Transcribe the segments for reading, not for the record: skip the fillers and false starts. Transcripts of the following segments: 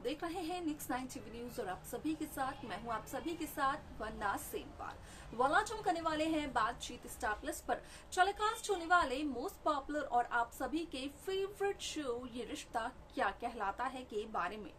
देख रहे हैं नेक्स्ट 9 टीवी न्यूज और आप सभी के साथ मैं हूं आप सभी के साथ वरना सेनवाल। वाला हम करने वाले हैं बातचीत स्टार प्लस पर टेलीकास्ट होने वाले मोस्ट पॉपुलर और आप सभी के फेवरेट शो ये रिश्ता क्या कहलाता है के बारे में।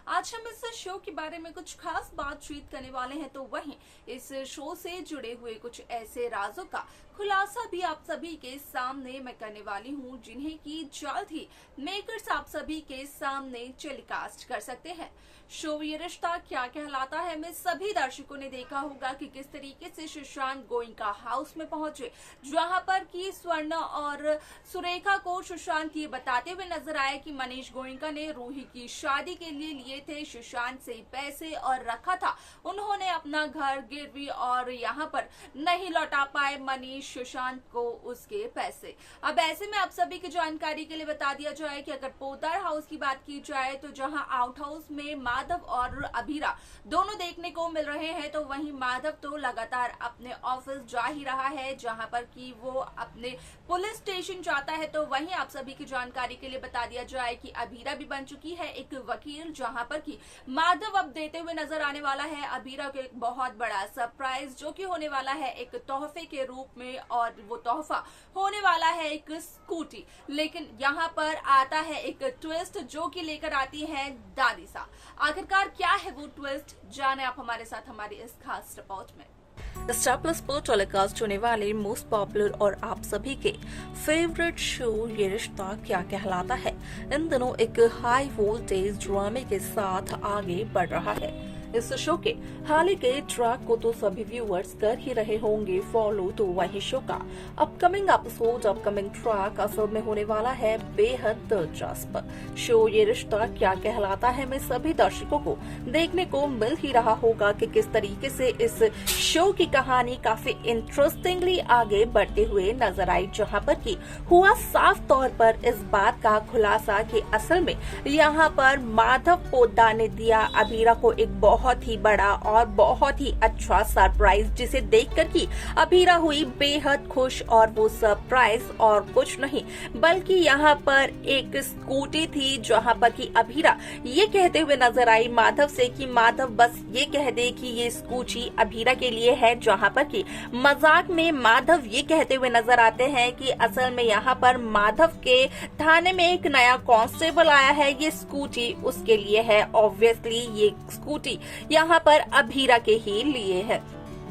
आज हम इस शो के बारे में कुछ खास बातचीत करने वाले हैं, तो वहीं इस शो से जुड़े हुए कुछ ऐसे राजों का खुलासा भी आप सभी के सामने मैं करने वाली हूं, जिन्हें की जल्द ही मेकर्स आप सभी के सामने टेलीकास्ट कर सकते हैं। शो ये रिश्ता क्या कहलाता है में सभी दर्शकों ने देखा होगा कि किस तरीके से सुशांत गोयनका हाउस में पहुंचे, जहां पर की स्वर्णा और सुरेखा को सुशांत ये बताते हुए नजर आए कि मनीष गोयनका ने रूही की शादी के लिए थे सुशांत से पैसे और रखा था उन्होंने अपना घर गिरवी और यहाँ पर नहीं लौटा पाए मनीष सुशांत को उसके पैसे। अब ऐसे में आप सभी की जानकारी के लिए बता दिया जाए कि अगर पोद्दार हाउस की बात की जाए तो जहां आउट हाउस में माधव और अभीरा दोनों देखने को मिल रहे हैं, तो वहीं माधव तो लगातार अपने ऑफिस जा ही रहा है, जहां पर कि वो अपने पुलिस स्टेशन जाता है। तो वहीं आप सभी की जानकारी के लिए बता दिया जाए कि अभीरा भी बन चुकी है एक वकील, जहां पर कि माधव अब देते हुए नजर आने वाला है अभीरा को एक बहुत बड़ा सरप्राइज, जो कि होने वाला है एक तोहफे के रूप में, और वो तोहफा होने वाला है एक स्कूटी। लेकिन यहाँ पर आता है एक ट्विस्ट जो कि लेकर आती है दादीसा। आखिरकार क्या है वो ट्विस्ट, जाने आप हमारे साथ हमारी इस खास रिपोर्ट में। स्टार प्लस पर टेलीकास्ट होने वाले मोस्ट पॉपुलर और आप सभी के फेवरेट शो ये रिश्ता क्या कहलाता है इन दिनों एक हाई वोल्टेज ड्रामे के साथ आगे बढ़ रहा है। इस शो के हाल ही के ट्रैक को तो सभी व्यूअर्स कर ही रहे होंगे फॉलो, तो वही शो का अपकमिंग एपिसोड अपकमिंग ट्रैक असल में होने वाला है बेहद दिलचस्प। शो ये रिश्ता क्या कहलाता है में सभी दर्शकों को देखने को मिल ही रहा होगा कि किस तरीके से इस शो की कहानी काफी इंटरेस्टिंगली आगे बढ़ते हुए नजर आई, जहां पर कि हुआ साफ तौर पर इस बात का खुलासा कि असल में यहाँ पर माधव पोद्दार ने दिया अभीरा को एक बहुत ही बड़ा और बहुत ही अच्छा सरप्राइज, जिसे देखकर कि अभीरा हुई बेहद खुश। और वो सरप्राइज और कुछ नहीं बल्कि यहाँ पर एक स्कूटी थी, जहाँ पर कि अभीरा ये कहते हुए नजर आई माधव से कि माधव बस ये कह दे कि ये स्कूटी अभीरा के लिए है, जहाँ पर कि मजाक में माधव ये कहते हुए नजर आते हैं कि असल में यहाँ पर माधव के थाने में एक नया कांस्टेबल आया है, ये स्कूटी उसके लिए है। ऑब्वियसली ये स्कूटी यहाँ पर अभीरा के ही लिए है।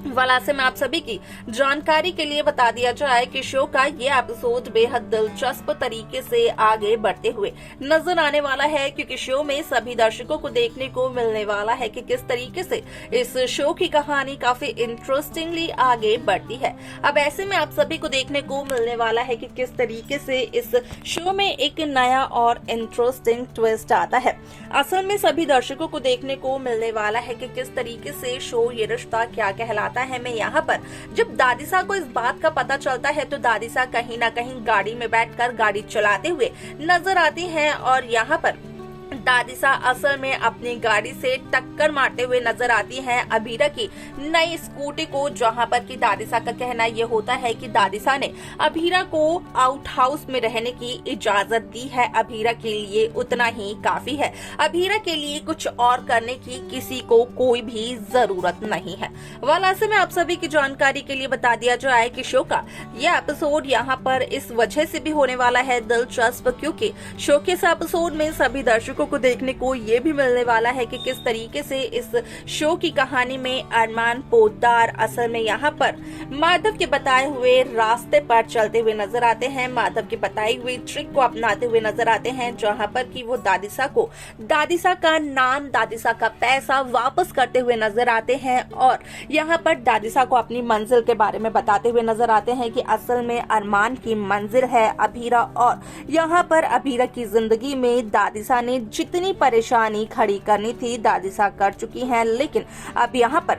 वाला से मैं आप सभी की जानकारी के लिए बता दिया जाए कि शो का ये एपिसोड बेहद दिलचस्प तरीके से आगे बढ़ते हुए नजर आने वाला है, क्योंकि शो में सभी दर्शकों को देखने को मिलने वाला है कि किस तरीके से इस शो की कहानी काफी इंटरेस्टिंगली आगे बढ़ती है। अब ऐसे में आप सभी को देखने को मिलने वाला है कि किस तरीके से इस शो में एक नया और इंटरेस्टिंग ट्विस्ट आता है। असल में सभी दर्शकों को देखने को मिलने वाला है कि किस तरीके से शो ये रिश्ता क्या कहलाता है में यहाँ पर जब दादीसा को इस बात का पता चलता है, तो दादीसा कहीं ना कहीं गाड़ी में बैठकर गाड़ी चलाते हुए नजर आती हैं, और यहाँ पर दादीसा असल में अपनी गाड़ी से टक्कर मारते हुए नजर आती हैं अभीरा की नई स्कूटी को, जहां पर कि दादीसा का कहना यह होता है कि दादीसा ने अभीरा को आउट हाउस में रहने की इजाजत दी है, अभीरा के लिए उतना ही काफी है, अभीरा के लिए कुछ और करने की किसी को कोई भी जरूरत नहीं है। वाला से मैं आप सभी की जानकारी के लिए बता दिया जाए कि शो का यह एपिसोड यहाँ पर इस वजह से भी होने वाला है दिलचस्प, क्योंकि शो के इस एपिसोड में सभी दर्शकों को देखने को ये भी मिलने वाला है कि किस तरीके से इस शो की कहानी में अरमान पोद्दार असल में यहाँ पर माधव के बताए हुए रास्ते पर चलते हुए नजर आते हैं, माधव के बताई हुई ट्रिक को अपनाते हुए नजर आते हैं, जहाँ पर कि वो दादीसा को दादीसा का नाम दादीसा का पैसा वापस करते हुए नजर आते हैं, और यहाँ पर दादीसा को अपनी मंजिल के बारे में बताते हुए नजर आते हैं कि असल में अरमान की मंजिल है अभीरा, और यहाँ पर अभीरा की जिंदगी में दादीसा ने जितनी परेशानी खड़ी करनी थी दादीसा कर चुकी हैं, लेकिन अब यहाँ पर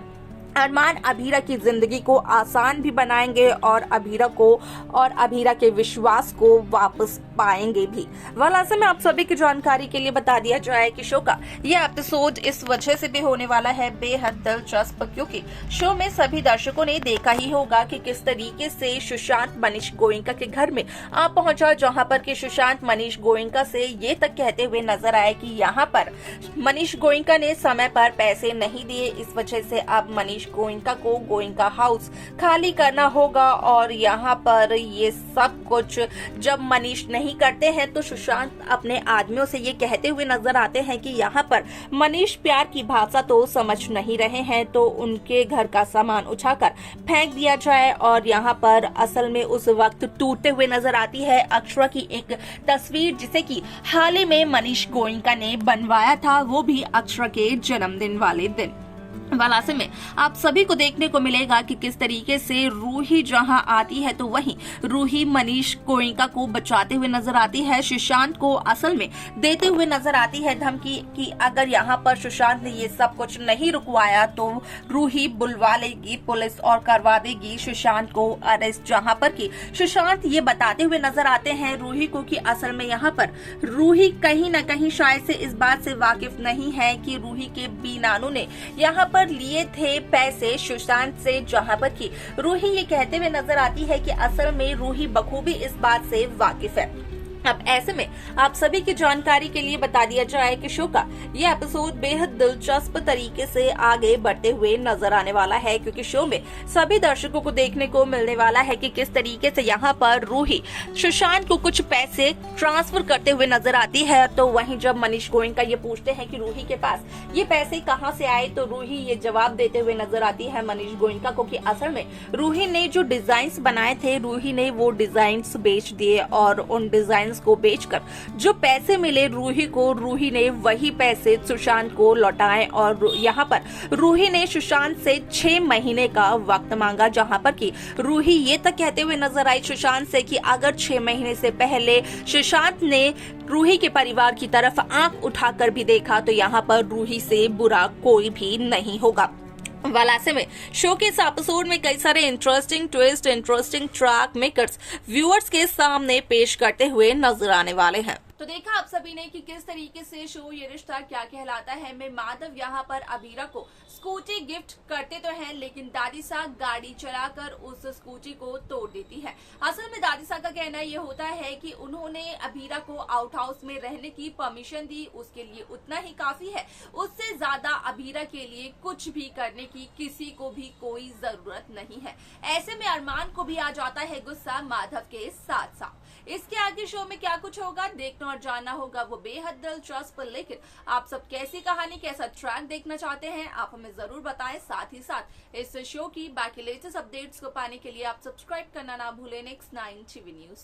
अरमान अभीरा की जिंदगी को आसान भी बनाएंगे और अभीरा के विश्वास को वापस पाएंगे भी। वैसे में आप सभी की जानकारी के लिए बता दिया जाए कि शो का यह एपिसोड इस वजह से भी होने वाला है बेहद दिलचस्प, क्योंकि शो में सभी दर्शकों ने देखा ही होगा कि किस तरीके से सुशांत मनीष गोयनका के घर में आ पहुंचा, जहां पर कि सुशांत मनीष गोयनका से ये तक कहते हुए नजर आए कि यहाँ पर मनीष गोयनका ने समय पर पैसे नहीं दिए, इस वजह से अब मनीष गोयनका को गोयनका हाउस खाली करना होगा। और यहाँ पर ये सब कुछ जब मनीष नहीं करते हैं तो सुशांत अपने आदमियों से ये कहते हुए नजर आते हैं कि यहाँ पर मनीष प्यार की भाषा तो समझ नहीं रहे हैं, तो उनके घर का सामान उठाकर फेंक दिया जाए। और यहाँ पर असल में उस वक्त टूटते हुए नजर आती है अक्षरा की एक तस्वीर, जिसे कि हाल ही में मनीष गोयनका ने बनवाया था, वो भी अक्षरा के जन्मदिन वाले दिन। वैसे में आप सभी को देखने को मिलेगा कि किस तरीके से रूही जहां आती है तो वहीं रूही मनीष गोयनका को बचाते हुए नजर आती है, सुशांत को असल में देते हुए नजर आती है धमकी कि अगर यहां पर सुशांत ने ये सब कुछ नहीं रुकवाया तो रूही बुलवा लेगी पुलिस और करवा देगी सुशांत को अरेस्ट। जहां पर कि सुशांत ये बताते हुए नजर आते हैं रूही को कि असल में यहाँ पर रूही कहीं न कहीं शायद से इस बात से वाकिफ नहीं है कि रूही के बी नानू ने यहाँ पर लिए थे पैसे सुशांत से, जहां पर कि रूही ये कहते हुए नजर आती है कि असल में रूही बखूबी इस बात से वाकिफ है। अब ऐसे में आप सभी की जानकारी के लिए बता दिया जाए कि शो का यह एपिसोड बेहद दिलचस्प तरीके से आगे बढ़ते हुए नजर आने वाला है, क्योंकि शो में सभी दर्शकों को देखने को मिलने वाला है कि किस तरीके से यहाँ पर रूही सुशांत को कुछ पैसे ट्रांसफर करते हुए नजर आती है। तो वहीं जब मनीष गोयनका ये पूछते हैं कि रूही के पास ये पैसे कहाँ से आए, तो रूही ये जवाब देते हुए नजर आती है मनीष गोयनका को कि असल में रूही ने जो डिजाइन बनाए थे, रूही ने वो डिजाइन बेच दिए और उन डिजाइन को बेचकर जो पैसे मिले रूही को, रूही ने वही पैसे सुशांत को लौटाए। और यहाँ पर रूही ने सुशांत से 6 महीने का वक्त मांगा, जहाँ पर कि रूही ये तक कहते हुए नजर आई सुशांत से कि अगर 6 महीने से पहले सुशांत ने रूही के परिवार की तरफ आंख उठाकर भी देखा तो यहाँ पर रूही से बुरा कोई भी नहीं होगा। वैसे में शो के इस एपिसोड में कई सारे interesting twist, interesting track makers viewers के सामने पेश करते हुए नजर आने वाले हैं। तो देखा आप सभी ने कि किस तरीके से शो ये रिश्ता क्या कहलाता है में माधव यहाँ पर अभीरा को स्कूटी गिफ्ट करते तो हैं, लेकिन दादी साहब गाड़ी चलाकर उस स्कूटी को तोड़ देती है। असल में दादी साहब का कहना ये होता है कि उन्होंने अभीरा को आउट हाउस में रहने की परमिशन दी, उसके लिए उतना ही काफी है, उससे ज्यादा अभीरा के लिए कुछ भी करने की किसी को भी कोई जरूरत नहीं है। ऐसे में अरमान को भी आ जाता है गुस्सा माधव के साथ साथ। इसके आगे शो में क्या कुछ होगा देखना और जानना होगा, वो बेहद दिलचस्प। लेकिन आप सब कैसी कहानी, कैसा ट्रैक देखना चाहते हैं आप हमें जरूर बताएं। साथ ही साथ इस शो की बाकी लेटेस्ट अपडेट्स को पाने के लिए आप सब्सक्राइब करना ना भूलें नेक्स्ट 9 टीवी न्यूज।